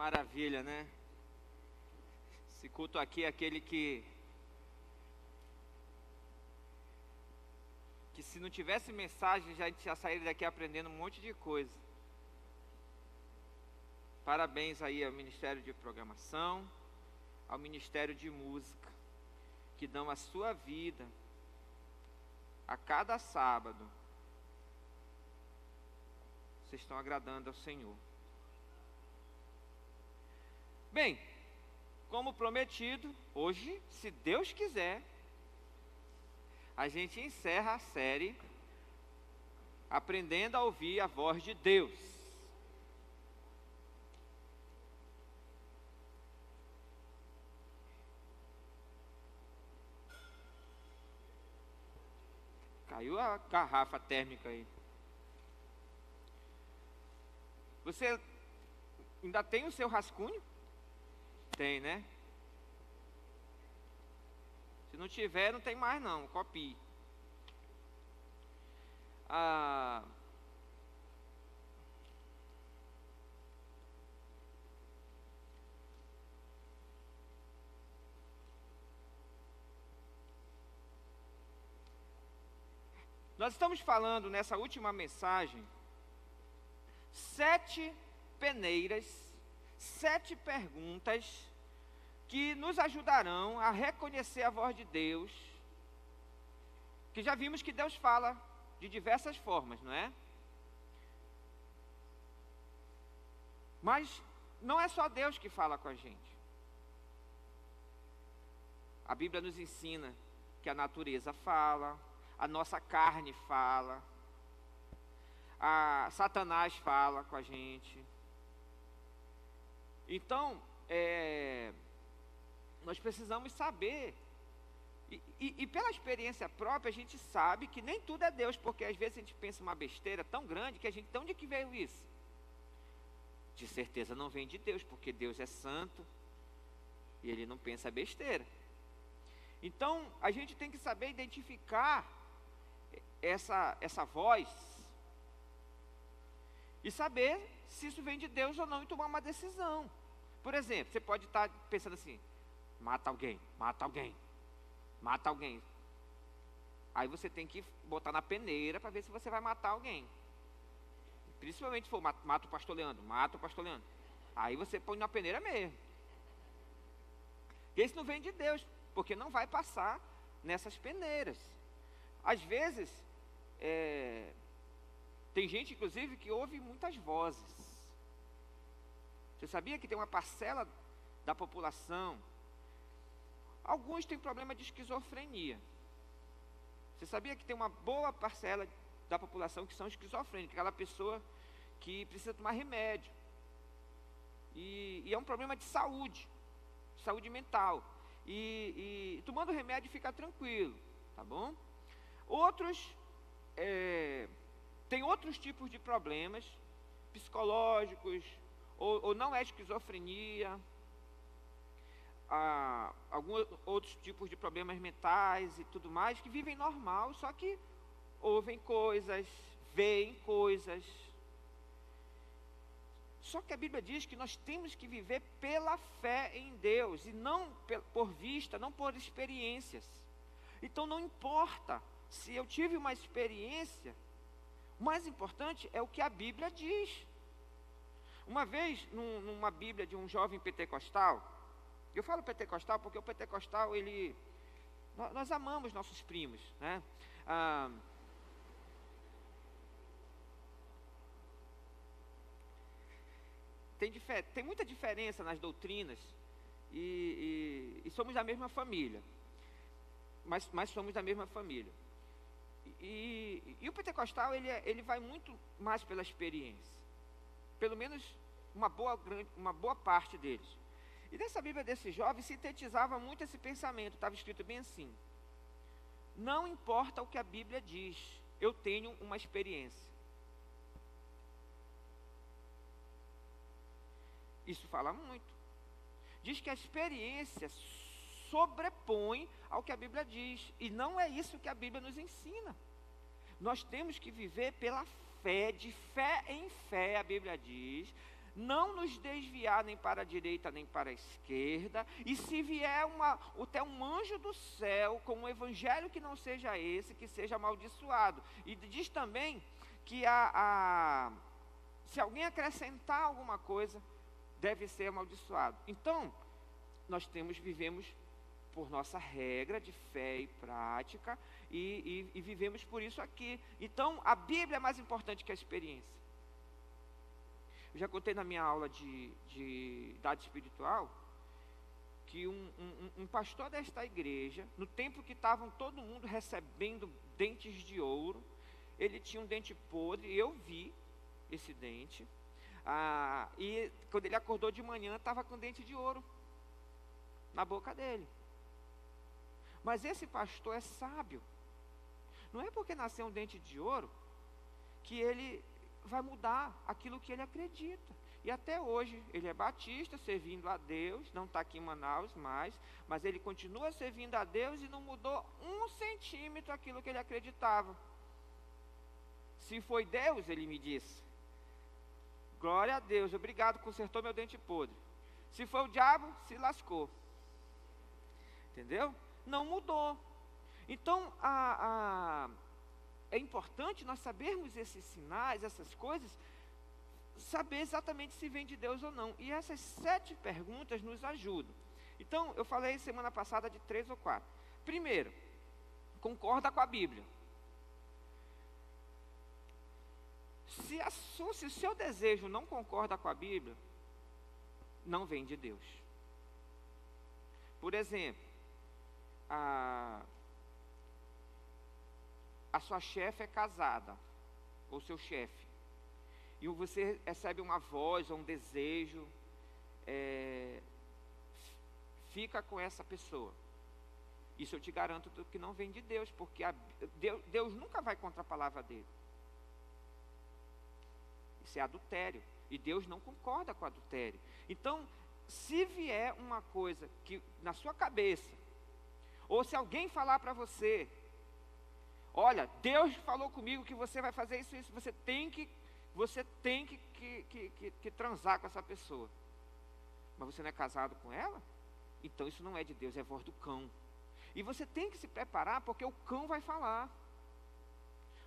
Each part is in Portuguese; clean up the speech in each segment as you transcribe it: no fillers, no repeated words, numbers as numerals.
maravilha, né? Esse culto aqui é aquele que se não tivesse mensagem, a gente já sairia daqui aprendendo um monte de coisa. Parabéns aí ao Ministério de Programação, ao Ministério de Música, que dão a sua vida a cada sábado. Vocês estão agradando ao Senhor. Bem, como prometido, hoje, se Deus quiser, a gente encerra a série Aprendendo a Ouvir a Voz de Deus. Caiu a garrafa térmica aí. Você ainda tem o seu rascunho? Tem, né? Se não tiver, não tem mais não, copie. Nós estamos falando nessa última mensagem 7 peneiras, 7 perguntas que nos ajudarão a reconhecer a voz de Deus, que já vimos que Deus fala de diversas formas, não é? Mas não é só Deus que fala com a gente. A Bíblia nos ensina que a natureza fala, a nossa carne fala, a Satanás fala com a gente. Então, nós precisamos saber, e pela experiência própria, a gente sabe que nem tudo é Deus, porque às vezes a gente pensa uma besteira tão grande que a gente, de onde que veio isso? De certeza não vem de Deus, porque Deus é santo e Ele não pensa besteira. Então, a gente tem que saber identificar essa voz e saber se isso vem de Deus ou não e tomar uma decisão. Por exemplo, você pode estar pensando assim: mata alguém, mata alguém, mata alguém. Aí você tem que botar na peneira para ver se você vai matar alguém. Principalmente se for mata o pastor Leandro, mata o pastor Leandro. Aí você põe na peneira mesmo. Esse não vem de Deus, porque não vai passar nessas peneiras. Às vezes, tem gente, inclusive, que ouve muitas vozes. Você sabia que tem uma parcela da população, alguns têm problema de esquizofrenia. Você sabia que tem uma boa parcela da população que são esquizofrênicos, aquela pessoa que precisa tomar remédio. E é um problema de saúde mental. E tomando remédio fica tranquilo, tá bom? Outros têm outros tipos de problemas psicológicos, ou não é esquizofrenia, alguns outros tipos de problemas mentais e tudo mais, que vivem normal, só que ouvem coisas, veem coisas. Só que a Bíblia diz que nós temos que viver pela fé em Deus, e não por vista, não por experiências. Então não importa se eu tive uma experiência, o mais importante é o que a Bíblia diz. Uma vez, numa Bíblia de um jovem pentecostal, eu falo pentecostal porque o pentecostal, nós amamos nossos primos, né? Tem muita diferença nas doutrinas, e somos da mesma família, mas somos da mesma família. E o pentecostal, ele vai muito mais pela experiência, pelo menos uma boa parte deles. E nessa Bíblia desse jovem sintetizava muito esse pensamento, estava escrito bem assim: não importa o que a Bíblia diz, eu tenho uma experiência. Isso fala muito. Diz que a experiência sobrepõe ao que a Bíblia diz, e não é isso que a Bíblia nos ensina. Nós temos que viver pela fé, de fé em fé, a Bíblia diz, não nos desviar nem para a direita nem para a esquerda, e se vier até um anjo do céu com um evangelho que não seja esse, que seja amaldiçoado. E diz também que se alguém acrescentar alguma coisa, deve ser amaldiçoado. Então, nós vivemos por nossa regra de fé e prática, e vivemos por isso aqui. Então, a Bíblia é mais importante que a experiência. Eu já contei na minha aula de idade espiritual, que um pastor desta igreja, no tempo que estavam todo mundo recebendo dentes de ouro, ele tinha um dente podre, eu vi esse dente, e quando ele acordou de manhã, estava com dente de ouro na boca dele. Mas esse pastor é sábio. Não é porque nasceu um dente de ouro que ele vai mudar aquilo que ele acredita. E até hoje ele é batista, servindo a Deus, não está aqui em Manaus mais, mas ele continua servindo a Deus e não mudou 1 centímetro aquilo que ele acreditava. Se foi Deus, ele me disse, glória a Deus, obrigado, consertou meu dente podre. Se foi o diabo, se lascou. Entendeu? Não mudou. Então, é importante nós sabermos esses sinais, essas coisas, saber exatamente se vem de Deus ou não. E essas 7 perguntas nos ajudam. Então, eu falei semana passada de 3 ou 4. Primeiro, concorda com a Bíblia. Se o seu desejo não concorda com a Bíblia, não vem de Deus. Por exemplo, a sua chefe é casada, ou seu chefe, e você recebe uma voz ou um desejo, fica com essa pessoa. Isso eu te garanto que não vem de Deus, porque Deus nunca vai contra a palavra dele. Isso é adultério, e Deus não concorda com adultério. Então, se vier uma coisa que na sua cabeça, ou se alguém falar para você, olha, Deus falou comigo que você vai fazer isso, você tem que transar com essa pessoa. Mas você não é casado com ela? Então isso não é de Deus, é voz do cão. E você tem que se preparar, porque o cão vai falar.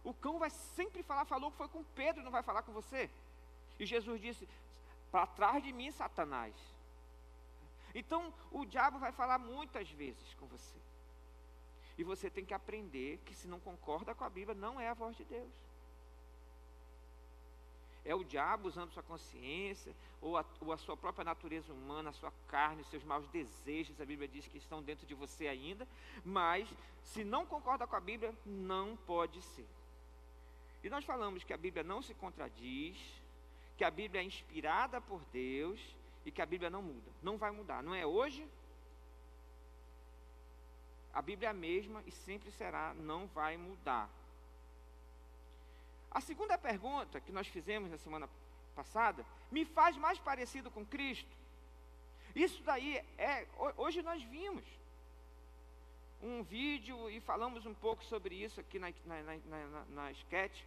O cão vai sempre falar, falou que foi com Pedro, não vai falar com você? E Jesus disse, para trás de mim, Satanás. Então, o diabo vai falar muitas vezes com você. E você tem que aprender que se não concorda com a Bíblia, não é a voz de Deus. É o diabo usando sua consciência, ou a sua própria natureza humana, a sua carne, os seus maus desejos, a Bíblia diz que estão dentro de você ainda, mas se não concorda com a Bíblia, não pode ser. E nós falamos que a Bíblia não se contradiz, que a Bíblia é inspirada por Deus, e que a Bíblia não muda, não vai mudar, não é hoje. A Bíblia é a mesma e sempre será, não vai mudar. A segunda pergunta que nós fizemos na semana passada, me faz mais parecido com Cristo? Isso daí hoje nós vimos um vídeo e falamos um pouco sobre isso aqui na sketch.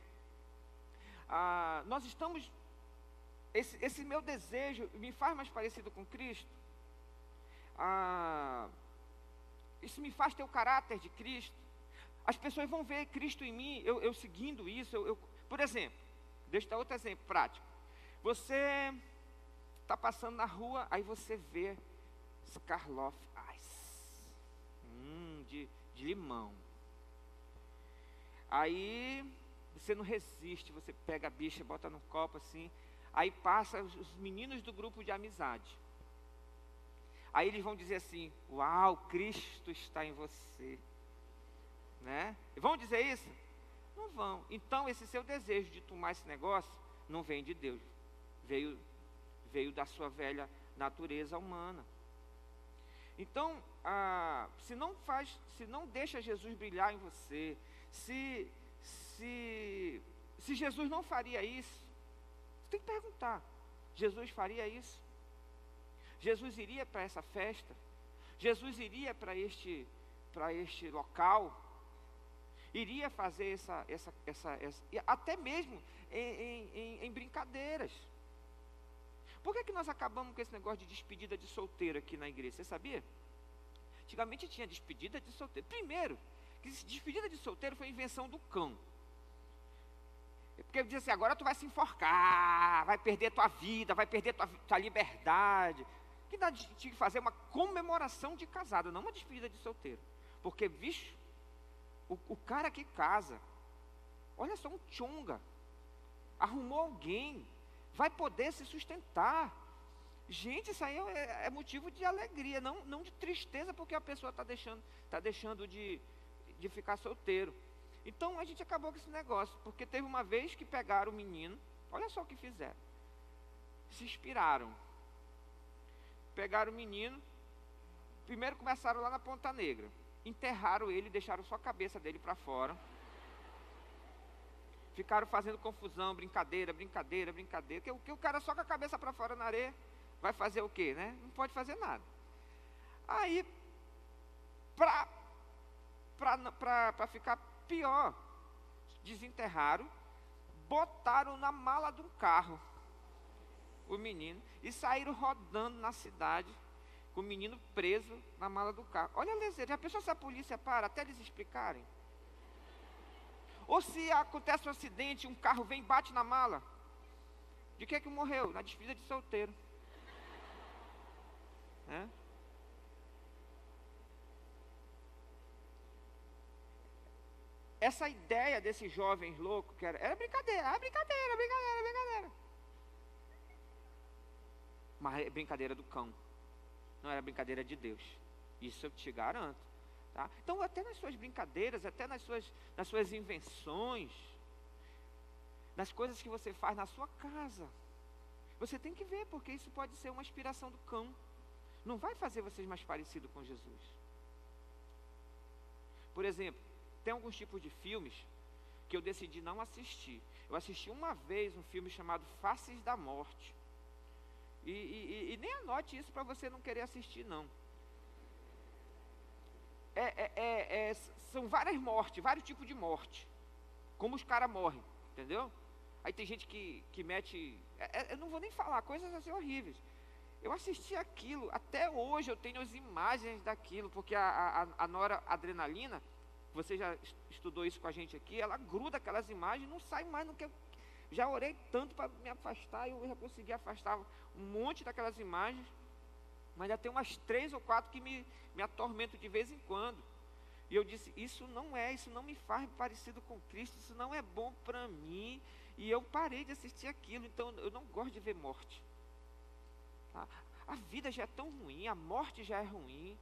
Nós estamos, esse meu desejo me faz mais parecido com Cristo? Isso me faz ter o caráter de Cristo? As pessoas vão ver Cristo em mim, eu seguindo isso. Por exemplo, deixa eu dar outro exemplo prático. Você está passando na rua, aí você vê Smirnoff Ice, de limão. Aí você não resiste, você pega a bicha, bota no copo assim. Aí passa os meninos do grupo de amizade. Aí eles vão dizer assim, uau, Cristo está em você. Né? Vão dizer isso? Não vão. Então esse seu desejo de tomar esse negócio não vem de Deus, veio da sua velha natureza humana. Então, se não deixa Jesus brilhar em você, se Jesus não faria isso, você tem que perguntar, Jesus faria isso? Jesus iria para essa festa? Jesus iria para este local? Iria fazer essa até mesmo em brincadeiras. Por que nós acabamos com esse negócio de despedida de solteiro aqui na igreja? Você sabia? Antigamente tinha despedida de solteiro. Primeiro, que despedida de solteiro foi invenção do cão. Porque ele dizia assim, agora tu vai se enforcar, vai perder tua vida, vai perder tua liberdade. Que tinha que fazer uma comemoração de casado, não uma despedida de solteiro. Porque, bicho, o cara que casa, olha só, um tchonga, arrumou alguém, vai poder se sustentar. Gente, isso aí é motivo de alegria, não de tristeza, porque a pessoa está deixando de ficar solteiro. Então a gente acabou com esse negócio, porque teve uma vez que pegaram o menino, olha só o que fizeram. Se inspiraram. Pegaram o menino, primeiro começaram lá na Ponta Negra, enterraram ele, deixaram só a cabeça dele para fora. Ficaram fazendo confusão, brincadeira. Que o cara só com a cabeça para fora na areia, vai fazer o quê, né? Não pode fazer nada. Aí, para ficar pior, desenterraram, botaram na mala de um carro o menino e saíram rodando na cidade com o menino preso na mala do carro. Olha a leseira, já pensou se a polícia para até eles explicarem? Ou se acontece um acidente, um carro vem e bate na mala? De que morreu? Na despedida de solteiro. É? Essa ideia desses jovens loucos, que era brincadeira, brincadeira. Mas é brincadeira do cão, não era brincadeira de Deus. Isso eu te garanto. Tá? Então, até nas suas brincadeiras, até nas suas invenções, nas coisas que você faz na sua casa, você tem que ver, porque isso pode ser uma inspiração do cão. Não vai fazer vocês mais parecidos com Jesus. Por exemplo, tem alguns tipos de filmes que eu decidi não assistir. Eu assisti uma vez um filme chamado Faces da Morte. E nem anote isso para você não querer assistir, não. São várias mortes, vários tipos de morte. Como os caras morrem, entendeu? Aí tem gente que mete... eu não vou nem falar, coisas assim horríveis. Eu assisti aquilo, até hoje eu tenho as imagens daquilo, porque a noradrenalina, você já estudou isso com a gente aqui, ela gruda aquelas imagens, não sai mais. Já orei tanto para me afastar, eu já consegui afastar um monte daquelas imagens, mas já tem umas 3 ou 4 que me atormentam de vez em quando. E eu disse, isso não me faz parecido com Cristo, isso não é bom para mim. E eu parei de assistir aquilo, então eu não gosto de ver morte. Tá? A vida já é tão ruim, a morte já é ruim.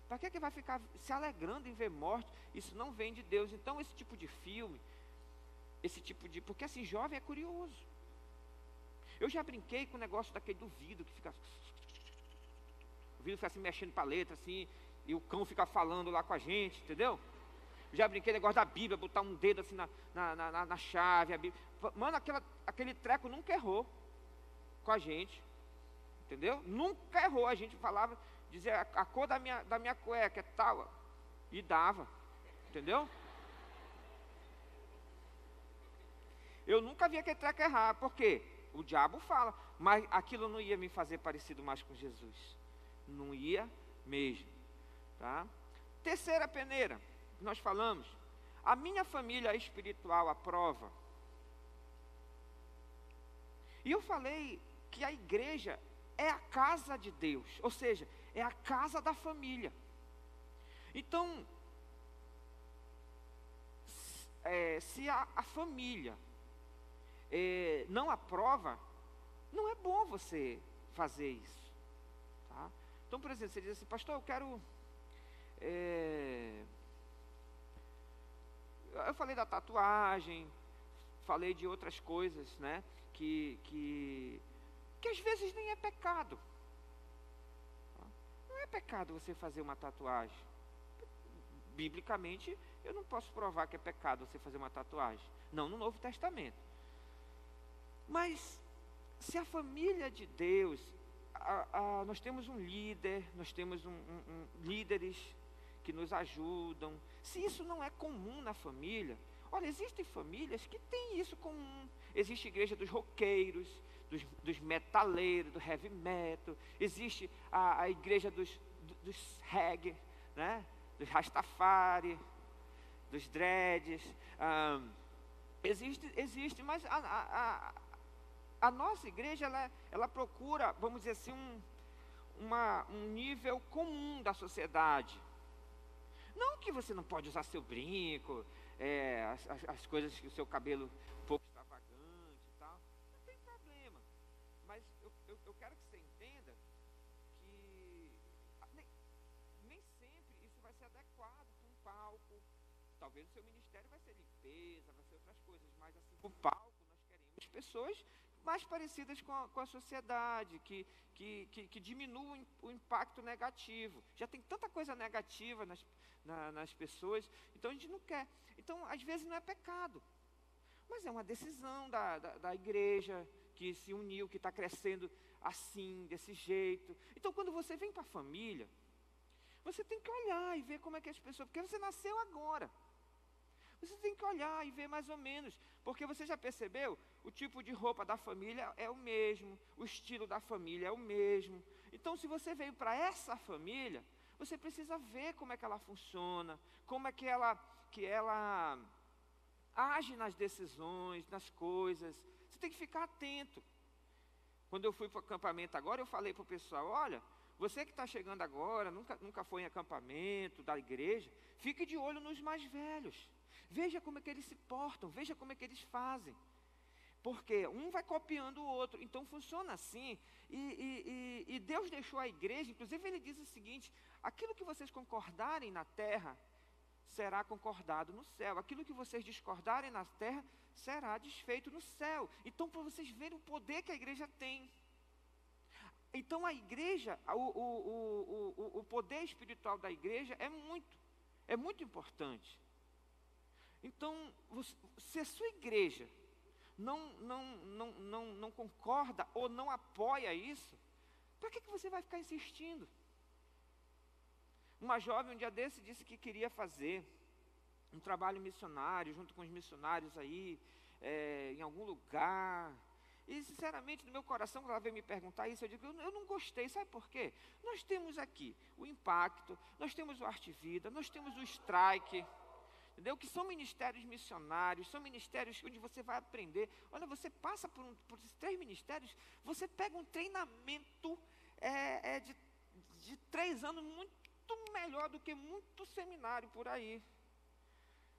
Para que vai ficar se alegrando em ver morte? Isso não vem de Deus. Então esse tipo de filme, porque assim, jovem é curioso. Eu já brinquei com o negócio daquele do vidro, que fica... O vidro fica assim, mexendo para a letra, assim, e o cão fica falando lá com a gente, entendeu? Já brinquei com o negócio da Bíblia, botar um dedo assim na chave, a Bíblia. Mano, aquele treco nunca errou com a gente, entendeu? Nunca errou. A gente falava, dizia a cor da minha cueca é tal, e dava, entendeu? Eu nunca vi aquele treco errar, por quê? O diabo fala, mas aquilo não ia me fazer parecido mais com Jesus. Não ia mesmo, tá? Terceira peneira, nós falamos, a minha família espiritual aprova. E eu falei que a igreja é a casa de Deus, ou seja, é a casa da família. Então, se a família não aprova, não é bom você fazer isso, tá? Então, por exemplo, você diz assim, pastor, eu quero... eu falei da tatuagem, falei de outras coisas, né? Que às vezes nem é pecado. Tá? Não é pecado você fazer uma tatuagem. Biblicamente, eu não posso provar que é pecado você fazer uma tatuagem. Não no Novo Testamento. Mas, se a família de Deus, nós temos um líder, nós temos líderes que nos ajudam. Se isso não é comum na família, olha, existem famílias que têm isso comum. Existe a igreja dos roqueiros, dos metaleiros, do heavy metal, existe a igreja dos reggae, né? Dos Rastafari, dos dreads. Existe, mas a nossa igreja, ela procura, vamos dizer assim, um nível comum da sociedade. Não que você não pode usar seu brinco, as coisas, o seu cabelo um pouco extravagante e tal, não tem problema. Mas eu quero que você entenda que nem sempre isso vai ser adequado para um palco. Talvez o seu ministério vai ser limpeza, vai ser outras coisas, mas assim, para o palco nós queremos pessoas mais parecidas com a sociedade, que diminuam o impacto negativo. Já tem tanta coisa negativa nas pessoas, então a gente não quer. Então, às vezes não é pecado, mas é uma decisão da igreja que se uniu, que está crescendo assim, desse jeito. Então, quando você vem para a família, você tem que olhar e ver como é que as pessoas... Porque você nasceu agora. Você tem que olhar e ver mais ou menos, porque você já percebeu? O tipo de roupa da família é o mesmo, o estilo da família é o mesmo. Então, se você veio para essa família, você precisa ver como é que ela funciona, como é que ela age nas decisões, nas coisas. Você tem que ficar atento. Quando eu fui para o acampamento agora, eu falei para o pessoal, olha, você que está chegando agora, nunca foi em acampamento da igreja, fique de olho nos mais velhos. Veja como é que eles se portam, veja como é que eles fazem. Porque um vai copiando o outro, então funciona assim. E Deus deixou a igreja, inclusive ele diz o seguinte, aquilo que vocês concordarem na terra, será concordado no céu. Aquilo que vocês discordarem na terra, será desfeito no céu. Então, para vocês verem o poder que a igreja tem. Então, a igreja, o poder espiritual da igreja é muito importante. Então, se a sua igreja não concorda ou não apoia isso, para que você vai ficar insistindo? Uma jovem um dia desse disse que queria fazer um trabalho missionário, junto com os missionários aí, em algum lugar. E sinceramente, no meu coração, quando ela veio me perguntar isso, eu digo, eu não gostei, sabe por quê? Nós temos aqui o Impacto, nós temos o Arte Vida, nós temos o Strike, entendeu? Que são ministérios missionários, são ministérios onde você vai aprender. Olha, você passa por esses 3 ministérios, você pega um treinamento de 3 anos muito melhor do que muito seminário por aí.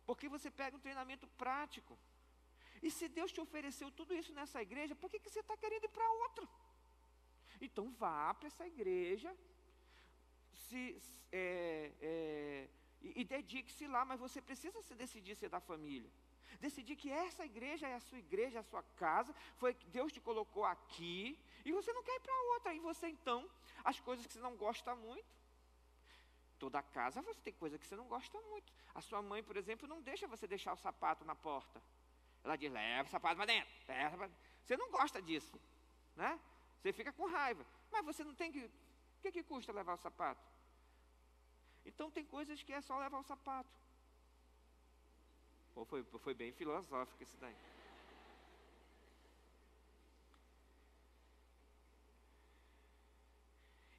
Porque você pega um treinamento prático. E se Deus te ofereceu tudo isso nessa igreja, por que você está querendo ir para outra? Então vá para essa igreja, e dedique-se lá, mas você precisa decidir ser da família. Decidir que essa igreja é a sua igreja, é a sua casa, foi que Deus te colocou aqui, e você não quer ir para outra. E você então, as coisas que você não gosta muito, toda casa você tem coisa que você não gosta muito. A sua mãe, por exemplo, não deixa você deixar o sapato na porta. Ela diz, leva o sapato para dentro. Você não gosta disso, né? Você fica com raiva. Mas você não tem que... O que custa levar o sapato? Então tem coisas que é só levar o sapato. Pô, foi bem filosófico isso daí.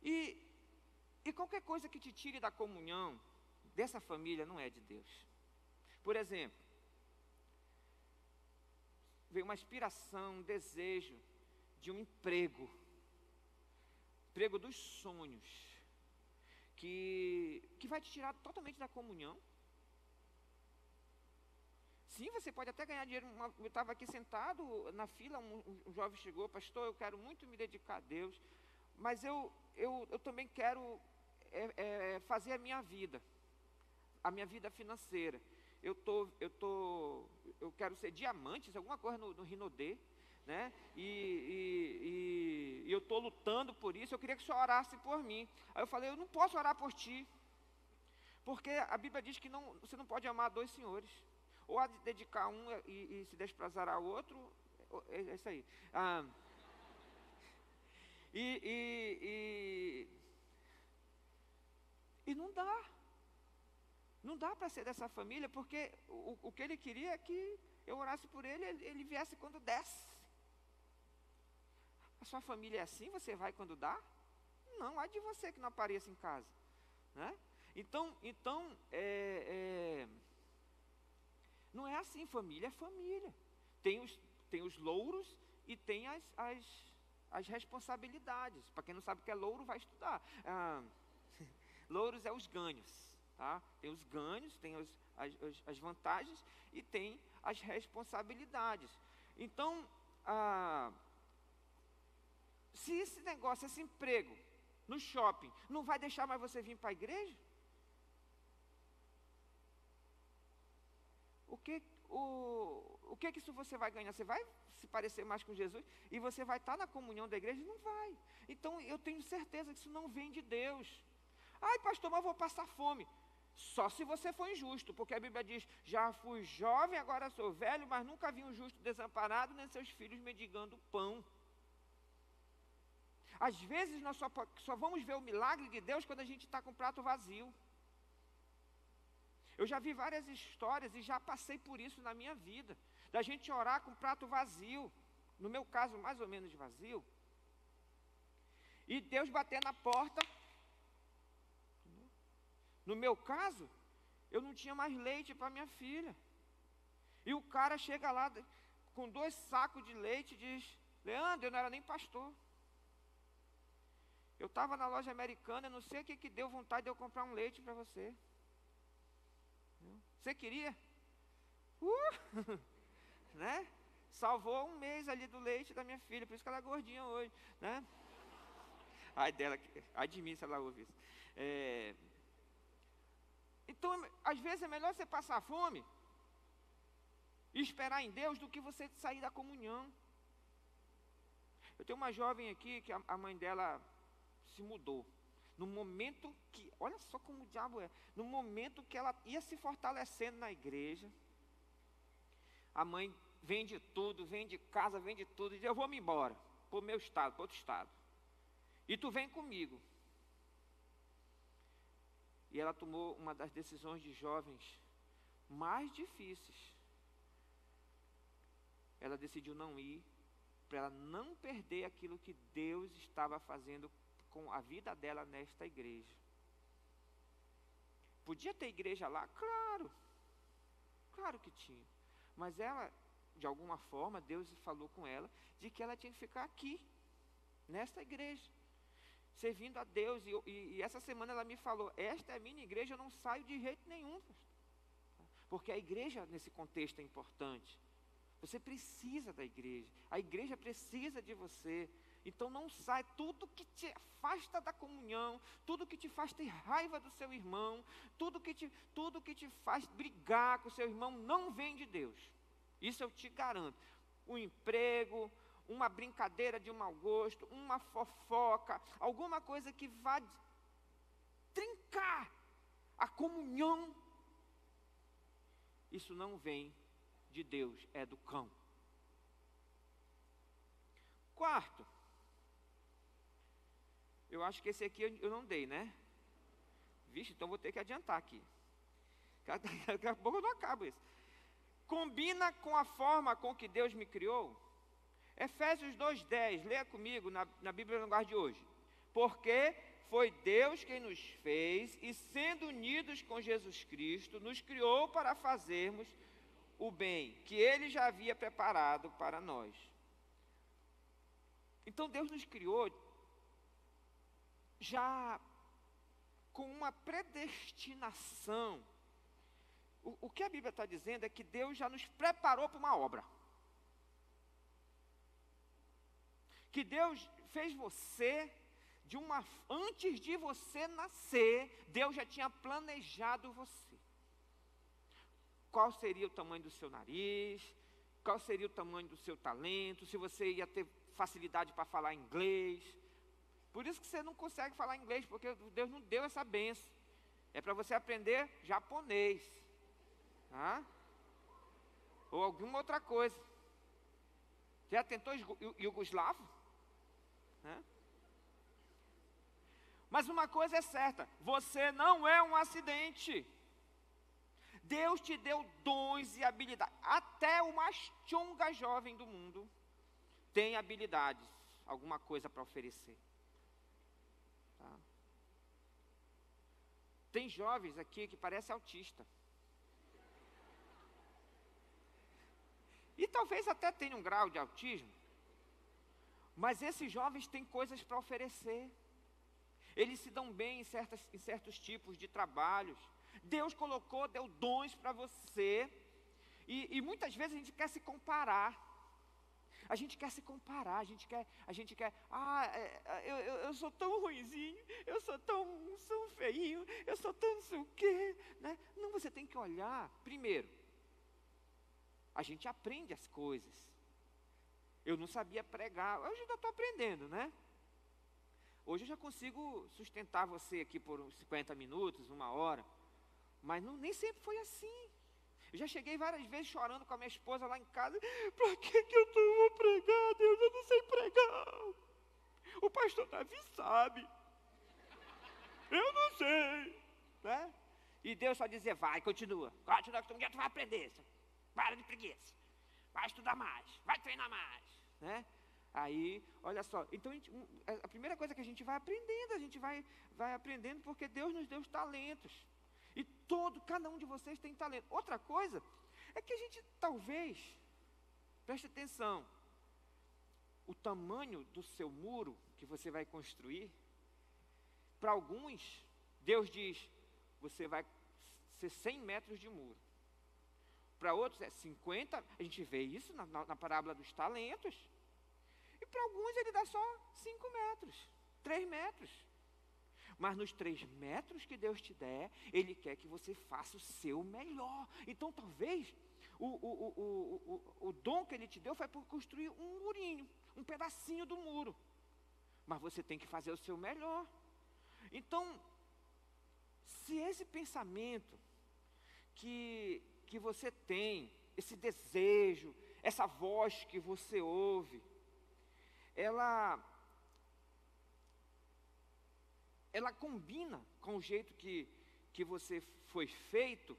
E qualquer coisa que te tire da comunhão dessa família não é de Deus. Por exemplo, veio uma inspiração, um desejo de um emprego dos sonhos, que vai te tirar totalmente da comunhão. Sim, você pode até ganhar dinheiro. Eu estava aqui sentado na fila, um jovem chegou, pastor, eu quero muito me dedicar a Deus, mas eu também quero fazer a minha vida financeira. Eu quero ser diamante, alguma coisa no Rinodê, né? E eu estou lutando por isso. Eu queria que o senhor orasse por mim. Aí eu falei, eu não posso orar por ti, porque a Bíblia diz que você não pode amar 2 senhores, ou a dedicar um e se desprezar ao outro. É isso aí. E não dá. Não dá para ser dessa família, porque o que ele queria é que eu orasse por ele, ele viesse quando desce. A sua família é assim? Você vai quando dá? Não, há de você que não apareça em casa, né? Então, não é assim, família é família. Tem os louros e tem as responsabilidades. Para quem não sabe o que é louro, vai estudar. Louros é os ganhos, tá? Tem os ganhos, tem as vantagens e tem as responsabilidades. Então, se esse negócio, esse emprego no shopping, não vai deixar mais você vir para a igreja? O que isso você vai ganhar? Você vai se parecer mais com Jesus e você vai estar na comunhão da igreja? Não vai. Então eu tenho certeza que isso não vem de Deus. Ai, pastor, mas eu vou passar fome. Só se você for injusto, porque a Bíblia diz: já fui jovem, agora sou velho, mas nunca vi um justo desamparado, nem seus filhos mendigando pão. Às vezes nós só vamos ver o milagre de Deus quando a gente está com o prato vazio. Eu já vi várias histórias e já passei por isso na minha vida, da gente orar com o prato vazio, no meu caso mais ou menos vazio, e Deus bater na porta. No meu caso, eu não tinha mais leite para minha filha, e o cara chega lá com 2 sacos de leite e diz: Leandro, eu não era nem pastor, eu estava na loja americana, eu não sei o que deu vontade de eu comprar um leite para você. Você queria? Né? Salvou um mês ali do leite da minha filha, por isso que ela é gordinha hoje, né? Ai de mim se ela ouve isso. Então, às vezes é melhor você passar fome e esperar em Deus do que você sair da comunhão. Eu tenho uma jovem aqui que a mãe dela se mudou. No momento que, olha só como o diabo é, no momento que ela ia se fortalecendo na igreja, a mãe vende tudo, vende casa, vende tudo, e diz: eu vou me embora, para o meu estado, para outro estado, e tu vem comigo. E ela tomou uma das decisões de jovens mais difíceis. Ela decidiu não ir, para ela não perder aquilo que Deus estava fazendo com a vida dela nesta igreja. Podia ter igreja lá? Claro que tinha. Mas ela, de alguma forma, Deus falou com ela de que ela tinha que ficar aqui, nesta igreja, servindo a Deus. E essa semana ela me falou: esta é a minha igreja, eu não saio de jeito nenhum. Porque a igreja nesse contexto é importante. Você precisa da igreja, a igreja precisa de você. Então não sai. Tudo que te afasta da comunhão, tudo que te faz ter raiva do seu irmão, tudo que te faz brigar com o seu irmão, não vem de Deus. Isso eu te garanto. Um emprego, uma brincadeira de mau gosto, uma fofoca, alguma coisa que vá trincar a comunhão, isso não vem de Deus, é do cão. Quarto, eu acho que esse aqui eu não dei, né? Vixe, então vou ter que adiantar aqui. Daqui a pouco eu não acabo isso. Combina com a forma com que Deus me criou? Efésios 2:10, leia comigo na Bíblia no Linguagem de hoje. Porque foi Deus quem nos fez, e sendo unidos com Jesus Cristo, nos criou para fazermos o bem, que Ele já havia preparado para nós. Então Deus nos criou já com uma predestinação. O que a Bíblia está dizendo é que Deus já nos preparou para uma obra. Que Deus fez você, antes de você nascer, Deus já tinha planejado você. Qual seria o tamanho do seu nariz, qual seria o tamanho do seu talento, se você ia ter facilidade para falar inglês. Por isso que você não consegue falar inglês, porque Deus não deu essa bênção. É para você aprender japonês, tá? Ou alguma outra coisa. Já tentou iugoslavo? Mas uma coisa é certa: você não é um acidente. Deus te deu dons e habilidades. Até o mais chonga jovem do mundo tem habilidades. alguma coisa para oferecer. Tá? Tem jovens aqui que parecem autistas. E talvez até tenham um grau de autismo. Mas esses jovens têm coisas para oferecer. Eles se dão bem em certos tipos de trabalhos. Deus deu dons para você. E muitas vezes a gente quer se comparar. A gente quer se comparar, a gente quer, eu sou tão ruinzinho, eu sou tão feinho, eu sou tão não sei o quê, né? Não, você tem que olhar, primeiro, a gente aprende as coisas. Eu não sabia pregar, hoje ainda estou aprendendo, né? Hoje eu já consigo sustentar você aqui por uns 50 minutos, 1 hora, mas nem sempre foi assim. Eu já cheguei várias vezes chorando com a minha esposa lá em casa. Para que eu vou pregar, Deus? Eu não sei pregar. O pastor Davi sabe. Eu não sei. Né? E Deus só dizia, vai, continua que tu vai aprender. Para de preguiça. Vai estudar mais, vai treinar mais. Né? Aí, olha só. Então, a primeira coisa que a gente vai aprendendo, a gente vai aprendendo porque Deus nos deu os talentos. E cada um de vocês tem talento. Outra coisa é que a gente talvez, preste atenção, o tamanho do seu muro que você vai construir, para alguns, Deus diz, você vai ser 100 metros de muro. Para outros é 50, a gente vê isso na parábola dos talentos. E para alguns ele dá só 5 metros, 3 metros. Mas nos 3 metros que Deus te der, Ele quer que você faça o seu melhor. Então talvez o dom que Ele te deu foi por construir um murinho, um pedacinho do muro. Mas você tem que fazer o seu melhor. Então, se esse pensamento que você tem, esse desejo, essa voz que você ouve, ela combina com o jeito que você foi feito,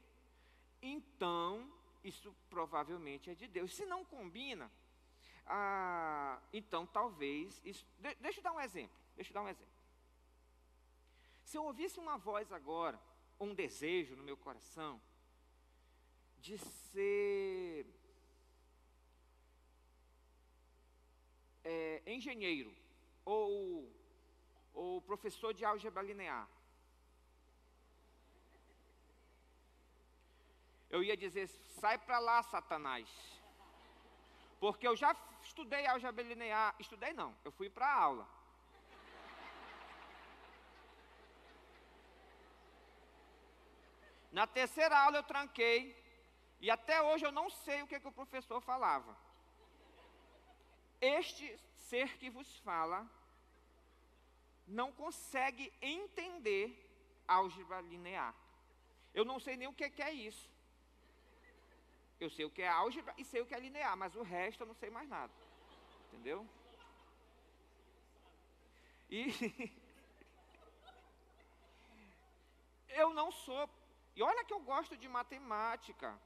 então isso provavelmente é de Deus. Se não combina, então talvez isso. Deixa eu dar um exemplo. Se eu ouvisse uma voz agora, um desejo no meu coração, de ser engenheiro ou professor de álgebra linear, eu ia dizer, sai para lá, Satanás, porque eu já estudei álgebra linear, eu fui para a aula. Na 3ª aula eu tranquei, e até hoje eu não sei o que o professor falava. Este ser que vos fala não consegue entender álgebra linear. Eu não sei nem o que é isso. Eu sei o que é álgebra e sei o que é linear, mas o resto eu não sei mais nada. Entendeu? E eu não sou. E olha que eu gosto de matemática.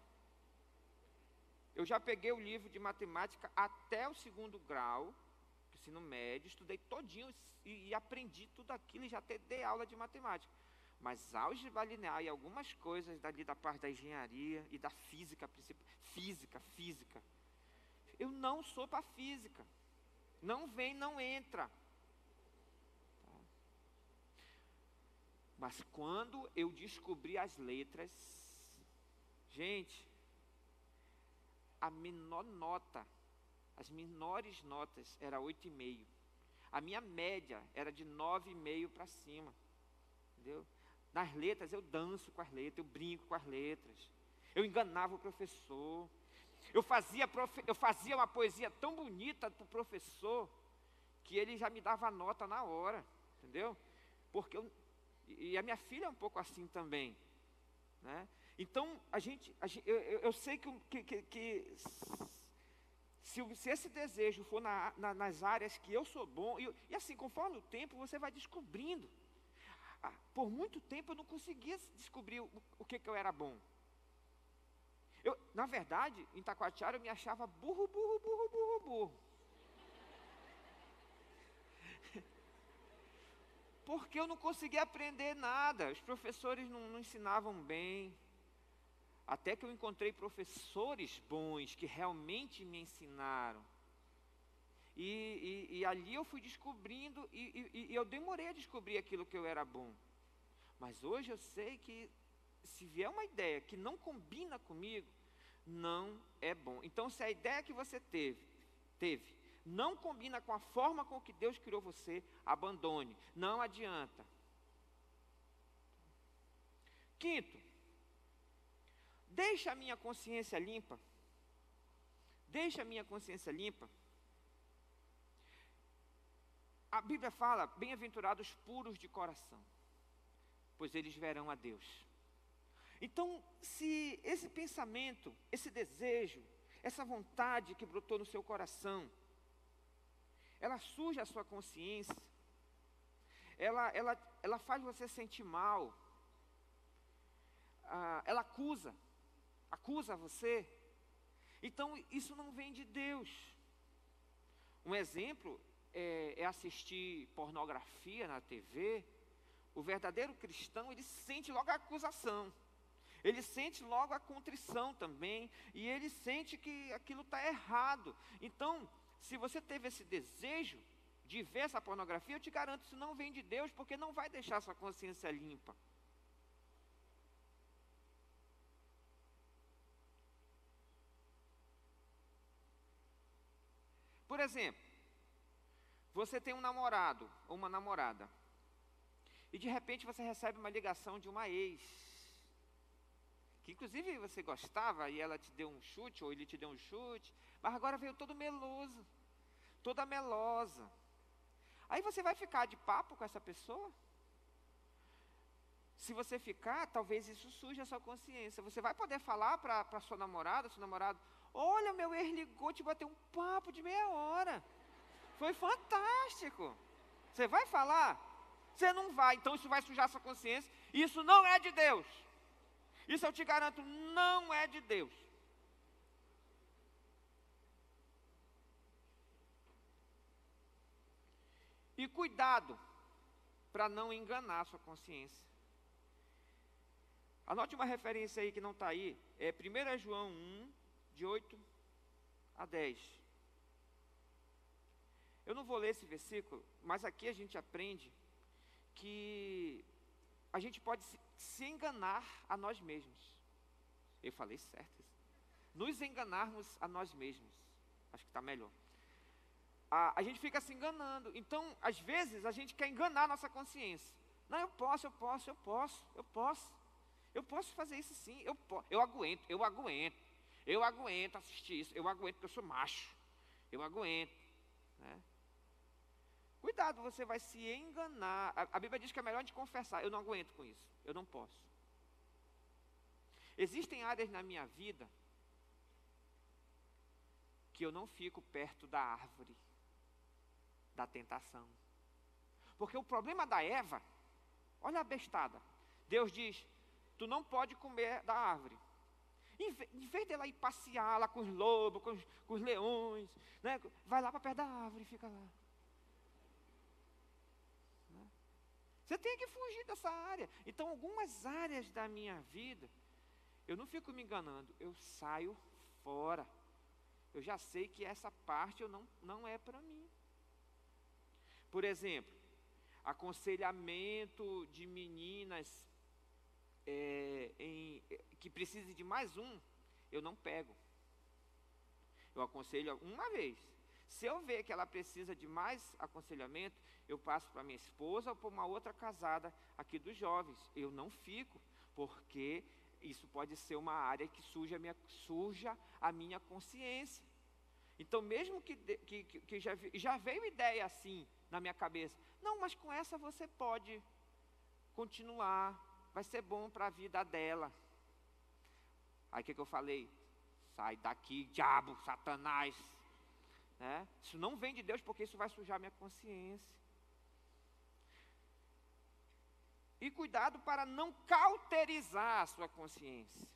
Eu já peguei o livro de matemática até o 2º grau, ensino médio, estudei todinho e aprendi tudo aquilo e já até dei aula de matemática. Mas álgebra linear e algumas coisas dali da parte da engenharia e da física, física. Eu não sou para física. Não vem, não entra. Tá? Mas quando eu descobri as letras, gente, a menor nota, as menores notas era 8,5. A minha média era de 9,5 para cima. Entendeu? Nas letras eu danço com as letras, eu brinco com as letras. Eu enganava o professor. Eu fazia uma poesia tão bonita para o professor que ele já me dava a nota na hora. Entendeu? E a minha filha é um pouco assim também. Né? Então, eu sei que se esse desejo for nas áreas que eu sou bom, e assim, conforme o tempo, você vai descobrindo. Por muito tempo eu não conseguia descobrir o que eu era bom. Na verdade, em Taquatiara eu me achava burro. porque eu não conseguia aprender nada. Os professores não ensinavam bem. Até que eu encontrei professores bons que realmente me ensinaram. E ali eu fui descobrindo, e eu demorei a descobrir aquilo que eu era bom. Mas hoje eu sei que se vier uma ideia que não combina comigo, não é bom. Então, se a ideia que você teve não combina com a forma com que Deus criou você, abandone. Não adianta. Quinto, deixa a minha consciência limpa. Deixa a minha consciência limpa. A Bíblia fala, bem-aventurados puros de coração, pois eles verão a Deus. Então, se esse pensamento, esse desejo, essa vontade que brotou no seu coração, ela suja a sua consciência, ela faz você sentir mal, ela acusa você, então isso não vem de Deus. Um exemplo é assistir pornografia na TV. O verdadeiro cristão, ele sente logo a acusação, ele sente logo a contrição também, e ele sente que aquilo está errado. Então, se você teve esse desejo de ver essa pornografia, eu te garanto, isso não vem de Deus, porque não vai deixar sua consciência limpa. Por exemplo, você tem um namorado ou uma namorada, e de repente você recebe uma ligação de uma ex, que inclusive você gostava e ela te deu um chute, ou ele te deu um chute, mas agora veio todo meloso, toda melosa. Aí você vai ficar de papo com essa pessoa? Se você ficar, talvez isso suje a sua consciência. Você vai poder falar para sua namorada, seu namorado: olha, meu ex ligou, te bateu um papo de meia hora. Foi fantástico. Você vai falar? Você não vai, então isso vai sujar sua consciência. Isso não é de Deus. Isso eu te garanto, não é de Deus. E cuidado para não enganar a sua consciência. Anote uma referência aí que não está aí. É 1 João 1, de 8 a 10. Eu não vou ler esse versículo, mas aqui a gente aprende que a gente pode se enganar a nós mesmos. Eu falei certo. Nos enganarmos a nós mesmos. Acho que está melhor. A gente fica se enganando. Então, às vezes, a gente quer enganar a nossa consciência. Não, eu posso fazer isso sim. Eu aguento assistir isso. Eu aguento porque eu sou macho. Eu aguento. Né? Cuidado, você vai se enganar. A Bíblia diz que é melhor a gente confessar: eu não aguento com isso, eu não posso. Existem áreas na minha vida que eu não fico perto da árvore da tentação. Porque o problema da Eva, olha a bestada. Deus diz: tu não pode comer da árvore. Em vez dela ir passear lá com os lobos, com os leões, né, vai lá para perto da árvore e fica lá. Você tem que fugir dessa área. Então, algumas áreas da minha vida, eu não fico me enganando, eu saio fora. Eu já sei que essa parte não é para mim. Por exemplo, aconselhamento de meninas que precisem de mais eu não pego. Eu aconselho uma vez. Se eu ver que ela precisa de mais aconselhamento, eu passo para minha esposa ou para uma outra casada aqui dos jovens. Eu não fico, porque isso pode ser uma área que suja a minha consciência. Então, mesmo que já veio ideia assim na minha cabeça: não, mas com essa você pode continuar, vai ser bom para a vida dela. Aí o que eu falei? Sai daqui, diabo, Satanás. Né? Isso não vem de Deus, porque isso vai sujar minha consciência. E cuidado para não cauterizar a sua consciência.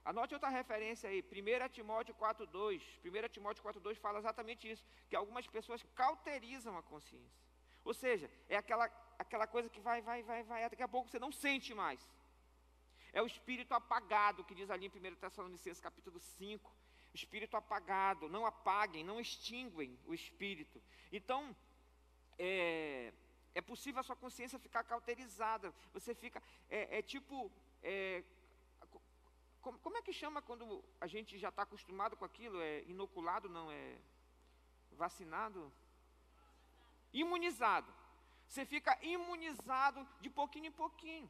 Anote outra referência aí, 1 Timóteo 4,2. 1 Timóteo 4,2 fala exatamente isso, que algumas pessoas cauterizam a consciência. Ou seja, é aquela coisa que vai, daqui a pouco você não sente mais. É o espírito apagado, que diz ali em 1 Tessalonicenses capítulo 5. O espírito apagado, não apaguem, não extinguem o espírito. Então, é possível a sua consciência ficar cauterizada. Você fica, como é que chama quando a gente já está acostumado com aquilo? É inoculado, não, é vacinado? Imunizado. Você fica imunizado de pouquinho em pouquinho.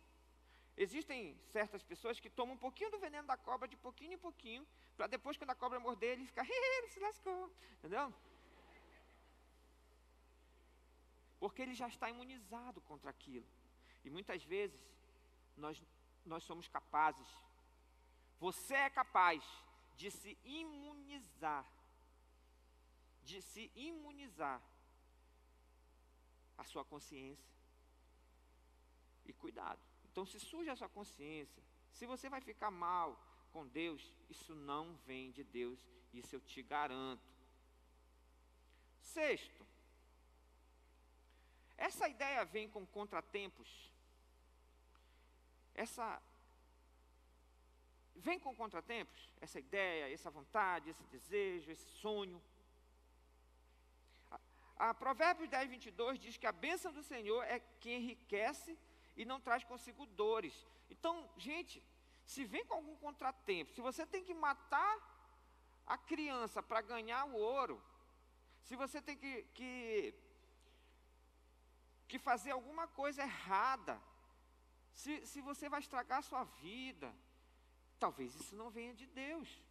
Existem certas pessoas que tomam um pouquinho do veneno da cobra de pouquinho em pouquinho, para depois, quando a cobra morder, ele fica, ele se lascou, entendeu? Porque ele já está imunizado contra aquilo. E muitas vezes, nós somos capazes, você é capaz de se imunizar, a sua consciência. E cuidado. Então, se suja a sua consciência, se você vai ficar mal com Deus, isso não vem de Deus, isso eu te garanto. Sexto, essa ideia vem com contratempos. Vem com contratempos, essa ideia, essa vontade, esse desejo, esse sonho. A Provérbios 10, 22 diz que a bênção do Senhor é que enriquece e não traz consigo dores. Então, gente, se vem com algum contratempo, se você tem que matar a criança para ganhar o ouro, se você tem que fazer alguma coisa errada, se você vai estragar a sua vida, talvez isso não venha de Deus.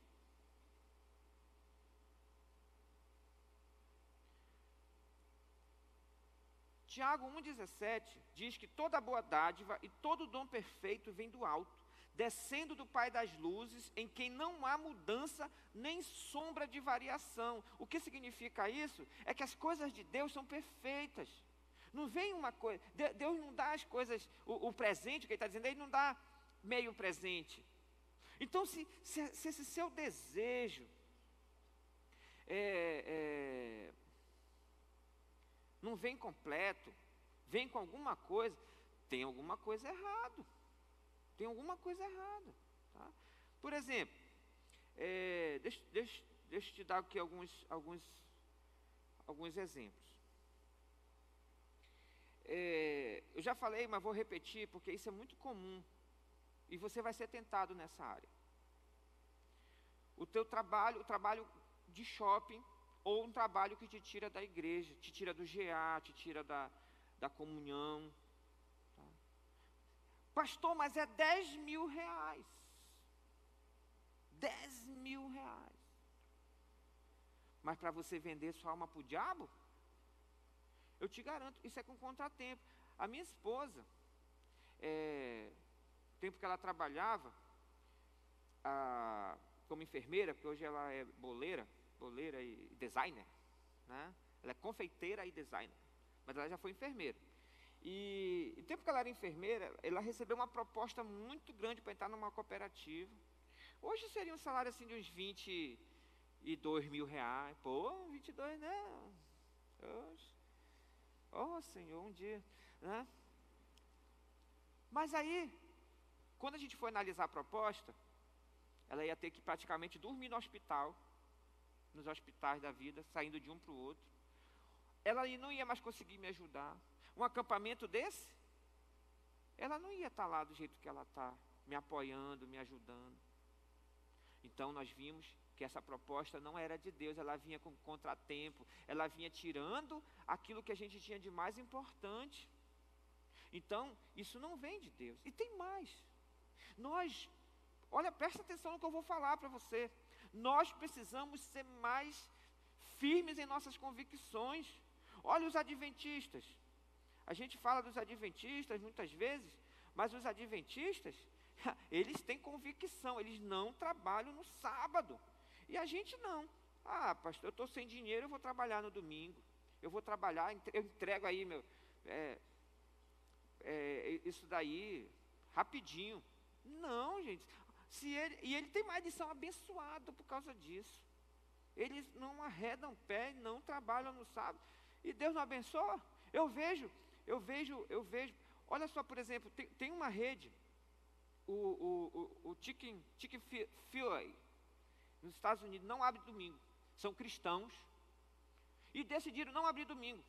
Tiago 1,17 diz que toda boa dádiva e todo dom perfeito vem do alto, descendo do Pai das luzes, em quem não há mudança nem sombra de variação. O que significa isso? É que as coisas de Deus são perfeitas. Não vem uma coisa, Deus não dá as coisas, o presente que Ele está dizendo, Ele não dá meio presente. Então, se esse seu desejo não vem completo, vem com alguma coisa, tem alguma coisa errada. Tem alguma coisa errada. Tá? Por exemplo, deixa eu te dar aqui alguns exemplos. Eu já falei, mas vou repetir, porque isso é muito comum. E você vai ser tentado nessa área. O trabalho de shopping, ou um trabalho que te tira da igreja, te tira do GA, te tira da comunhão. Tá? Pastor, mas é 10 mil reais. 10 mil reais. Mas para você vender sua alma para o diabo? Eu te garanto, isso é com contratempo. A minha esposa, no tempo que ela trabalhava como enfermeira, porque hoje ela é boleira e designer, né? Ela é confeiteira e designer, mas ela já foi enfermeira. E no tempo que ela era enfermeira, ela recebeu uma proposta muito grande para entrar numa cooperativa. Hoje seria um salário assim de uns 22 mil reais. Pô, 22, né? Oh, Senhor, um dia, né? Mas aí, quando a gente foi analisar a proposta, ela ia ter que praticamente dormir no hospital, nos hospitais da vida, saindo de um para o outro. Ela não ia mais conseguir me ajudar. Um acampamento desse, ela não ia estar lá do jeito que ela está, me apoiando, me ajudando. Então nós vimos que essa proposta não era de Deus, ela vinha com contratempo, ela vinha tirando aquilo que a gente tinha de mais importante. Então, isso não vem de Deus. E tem mais. Olha, presta atenção no que eu vou falar para você. Nós precisamos ser mais firmes em nossas convicções. Olha os adventistas. A gente fala dos adventistas muitas vezes, mas os adventistas, eles têm convicção, eles não trabalham no sábado. E a gente não. Ah, pastor, eu estou sem dinheiro, eu vou trabalhar no domingo. Eu vou trabalhar, eu entrego aí isso daí rapidinho. Não, gente. E ele tem mais de ser um abençoado por causa disso. Eles não arredam pé, não trabalham no sábado. E Deus não abençoa? Eu vejo, olha só, por exemplo, tem uma rede, o Chick-fil-A, nos Estados Unidos, não abre domingo. São cristãos e decidiram não abrir domingo.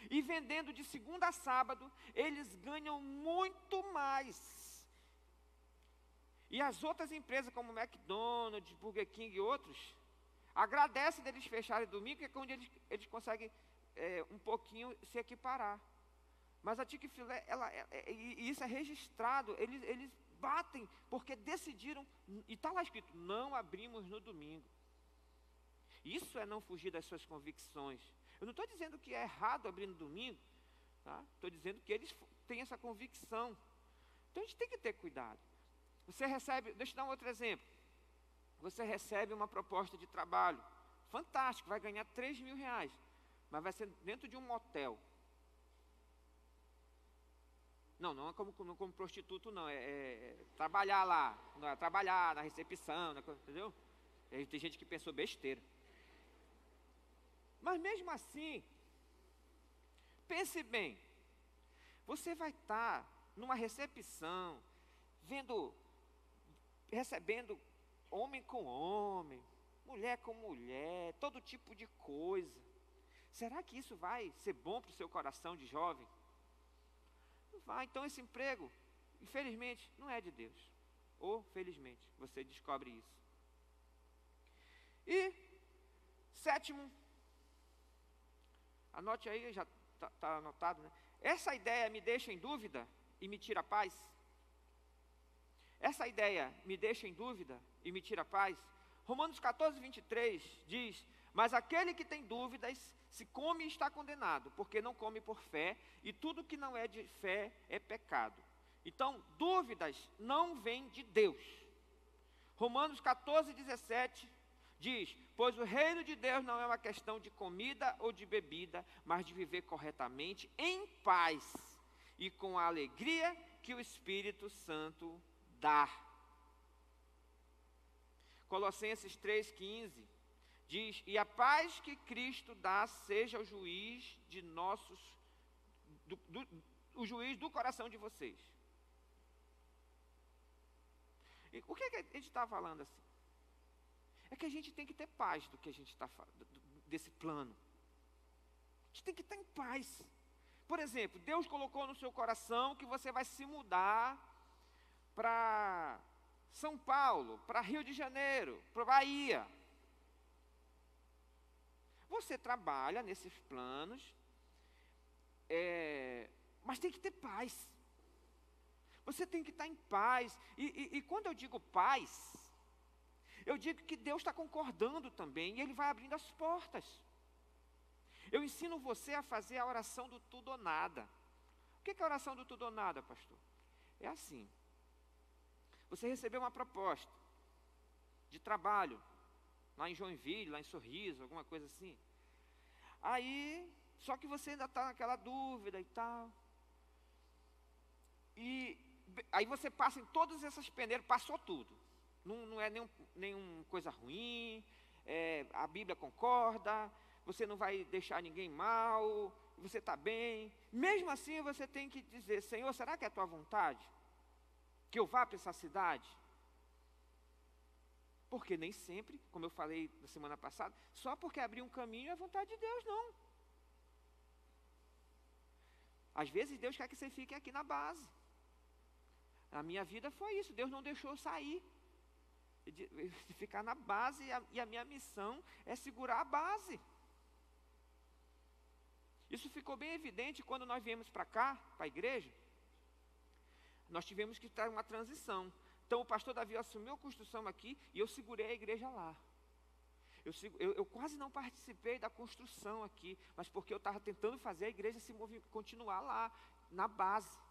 E vendendo de segunda a sábado, eles ganham muito mais. E as outras empresas, como McDonald's, Burger King e outros, agradecem deles fecharem domingo, que é onde eles conseguem um pouquinho se equiparar. Mas a Chick-fil-A, e isso é registrado, eles batem, porque decidiram, e está lá escrito, não abrimos no domingo. Isso é não fugir das suas convicções. Eu não estou dizendo que é errado abrir no domingo, tá? Estou dizendo que eles têm essa convicção. Então a gente tem que ter cuidado. Você recebe, deixa eu dar um outro exemplo. Você recebe uma proposta de trabalho, fantástico, vai ganhar 3.000 reais, mas vai ser dentro de um motel. Não é como prostituto, não, é trabalhar lá, não é trabalhar na recepção, entendeu? Tem gente que pensou besteira. Mas mesmo assim, pense bem, você vai estar numa recepção, recebendo homem com homem, mulher com mulher, todo tipo de coisa. Será que isso vai ser bom para o seu coração de jovem? Não vai. Então esse emprego, infelizmente, não é de Deus. Ou felizmente, você descobre isso. E sétimo, anote aí, já está anotado, né? Essa ideia me deixa em dúvida e me tira a paz. Essa ideia me deixa em dúvida e me tira a paz. Romanos 14, 23 diz: mas aquele que tem dúvidas, se come está condenado, porque não come por fé, e tudo que não é de fé é pecado. Então, dúvidas não vêm de Deus. Romanos 14, 17 diz: pois o reino de Deus não é uma questão de comida ou de bebida, mas de viver corretamente, em paz, e com a alegria que o Espírito Santo dá. Colossenses 3,15 diz: e a paz que Cristo dá seja o juiz de o juiz do coração de vocês. E o que a gente está falando assim? É que a gente tem que ter paz do que a gente está falando, desse plano. A gente tem que estar em paz. Por exemplo, Deus colocou no seu coração que você vai se mudar para São Paulo, para Rio de Janeiro, para Bahia. Você trabalha nesses planos, mas tem que ter paz. Você tem que estar em paz. E quando eu digo paz, eu digo que Deus está concordando também, e Ele vai abrindo as portas. Eu ensino você a fazer a oração do tudo ou nada. O que é a oração do tudo ou nada, pastor? É assim: você recebeu uma proposta de trabalho, lá em Joinville, lá em Sorriso, alguma coisa assim. Aí, só que você ainda está naquela dúvida e tal. E aí você passa em todas essas peneiras, passou tudo. Não é nenhuma coisa ruim, a Bíblia concorda, você não vai deixar ninguém mal, você está bem. Mesmo assim você tem que dizer: Senhor, será que é a tua vontade que eu vá para essa cidade? Porque nem sempre, como eu falei na semana passada, só porque abrir um caminho é vontade de Deus, não. Às vezes Deus quer que você fique aqui na base. A minha vida foi isso, Deus não deixou eu sair, de ficar na base, e a minha missão é segurar a base. Isso ficou bem evidente quando nós viemos para cá, para a igreja. Nós tivemos que ter uma transição. Então o pastor Davi assumiu a construção aqui e eu segurei a igreja lá. Eu quase não participei da construção aqui, mas porque eu estava tentando fazer a igreja continuar lá, na base.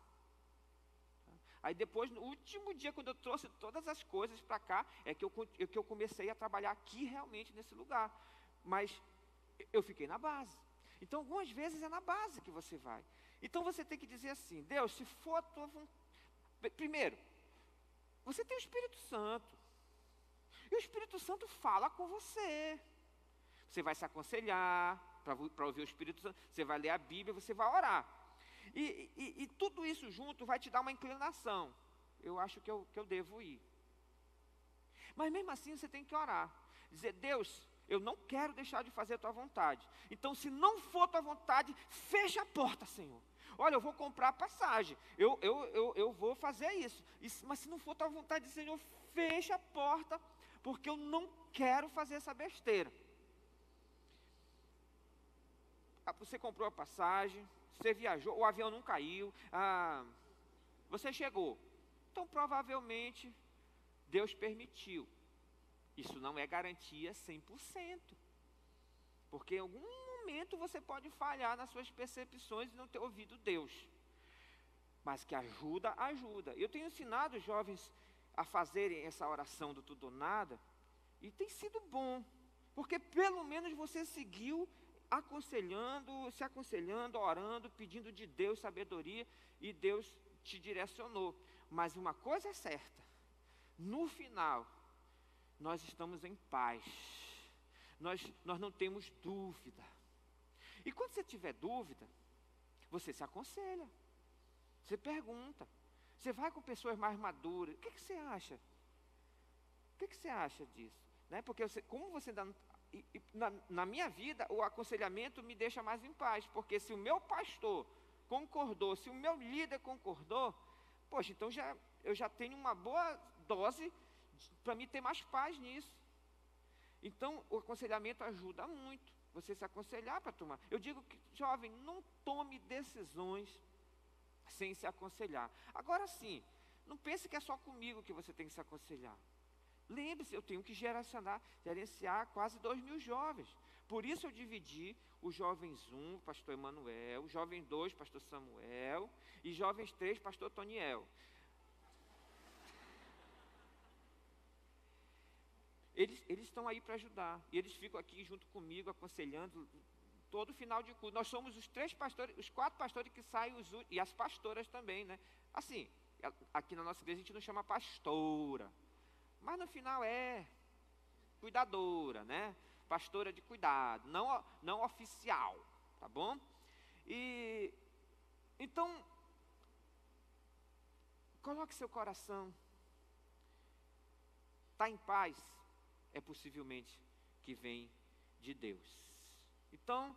Aí depois, no último dia, quando eu trouxe todas as coisas para cá, é que eu comecei a trabalhar aqui realmente nesse lugar. Mas eu fiquei na base. Então algumas vezes é na base que você vai. Então você tem que dizer assim: Deus, se for a tua vontade. Primeiro, você tem o Espírito Santo. E o Espírito Santo fala com você. Você vai se aconselhar, para ouvir o Espírito Santo, você vai ler a Bíblia, você vai orar. E tudo isso junto vai te dar uma inclinação. Eu acho que eu devo ir. Mas mesmo assim você tem que orar. Dizer, Deus, eu não quero deixar de fazer a tua vontade. Então, se não for a tua vontade, fecha a porta, Senhor. Olha, eu vou comprar a passagem. Eu vou fazer isso. Mas se não for a tua vontade, Senhor, fecha a porta, porque eu não quero fazer essa besteira. Você comprou a passagem, você viajou, o avião não caiu, você chegou. Então, provavelmente, Deus permitiu. Isso não é garantia 100%. Porque em algum momento você pode falhar nas suas percepções e não ter ouvido Deus. Mas que ajuda, ajuda. Eu tenho ensinado os jovens a fazerem essa oração do tudo ou nada, e tem sido bom. Porque pelo menos você seguiu se aconselhando, orando, pedindo de Deus sabedoria, e Deus te direcionou. Mas uma coisa é certa, no final, nós estamos em paz, nós não temos dúvida. E quando você tiver dúvida, você se aconselha, você pergunta, você vai com pessoas mais maduras, o que você acha? O que você acha disso? Né? Porque como você dá... Na minha vida, o aconselhamento me deixa mais em paz, porque se o meu pastor concordou, se o meu líder concordou, poxa, então eu já tenho uma boa dose para me ter mais paz nisso. Então, o aconselhamento ajuda muito, você se aconselhar para tomar. Eu digo que, jovem, não tome decisões sem se aconselhar. Agora sim, não pense que é só comigo que você tem que se aconselhar. Lembre-se, eu tenho que gerenciar quase 2.000 jovens. Por isso eu dividi os jovens 1, pastor Emanuel, os jovens 2, pastor Samuel, e jovens 3, pastor Toniel. Eles estão aí para ajudar, e eles ficam aqui junto comigo, aconselhando, todo final de culto. Nós somos os 3 pastores, os 4 pastores que saem, e as pastoras também, né? Assim, aqui na nossa igreja a gente não chama pastora, mas no final é cuidadora, né? Pastora de cuidado, não oficial, tá bom? E então, coloque seu coração. Está em paz, é possivelmente que vem de Deus. Então,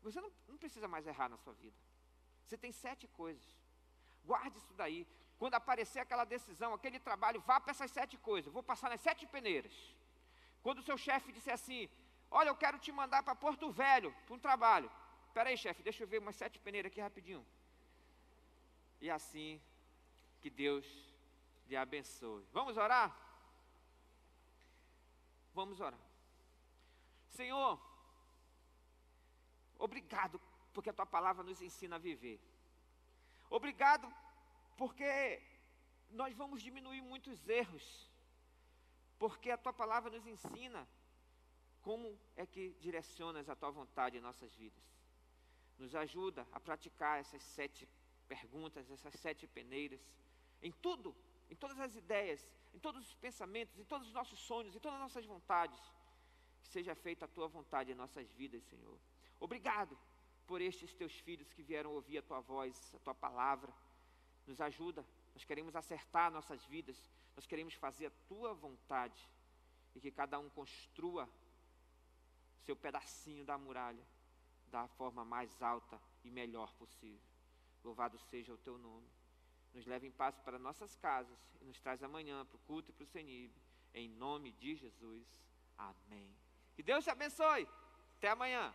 você não precisa mais errar na sua vida. Você tem 7 coisas. Guarde isso daí. Quando aparecer aquela decisão, aquele trabalho, vá para essas 7 coisas. Vou passar nas 7 peneiras. Quando o seu chefe disser assim, olha, eu quero te mandar para Porto Velho, para um trabalho. Espera aí, chefe, deixa eu ver umas 7 peneiras aqui rapidinho. E assim, que Deus lhe abençoe. Vamos orar? Vamos orar. Senhor, obrigado, porque a Tua palavra nos ensina a viver. Obrigado, porque nós vamos diminuir muitos erros, porque a Tua palavra nos ensina como é que direcionas a Tua vontade em nossas vidas. Nos ajuda a praticar essas 7 perguntas, essas 7 peneiras, em tudo, em todas as ideias, em todos os pensamentos, em todos os nossos sonhos, em todas as nossas vontades. Que seja feita a Tua vontade em nossas vidas, Senhor. Obrigado por estes Teus filhos que vieram ouvir a Tua voz, a Tua palavra. Nos ajuda, nós queremos acertar nossas vidas, nós queremos fazer a Tua vontade, e que cada um construa seu pedacinho da muralha da forma mais alta e melhor possível. Louvado seja o Teu nome. Nos leve em paz para nossas casas e nos traz amanhã para o culto e para o CENIB. Em nome de Jesus. Amém. Que Deus te abençoe. Até amanhã.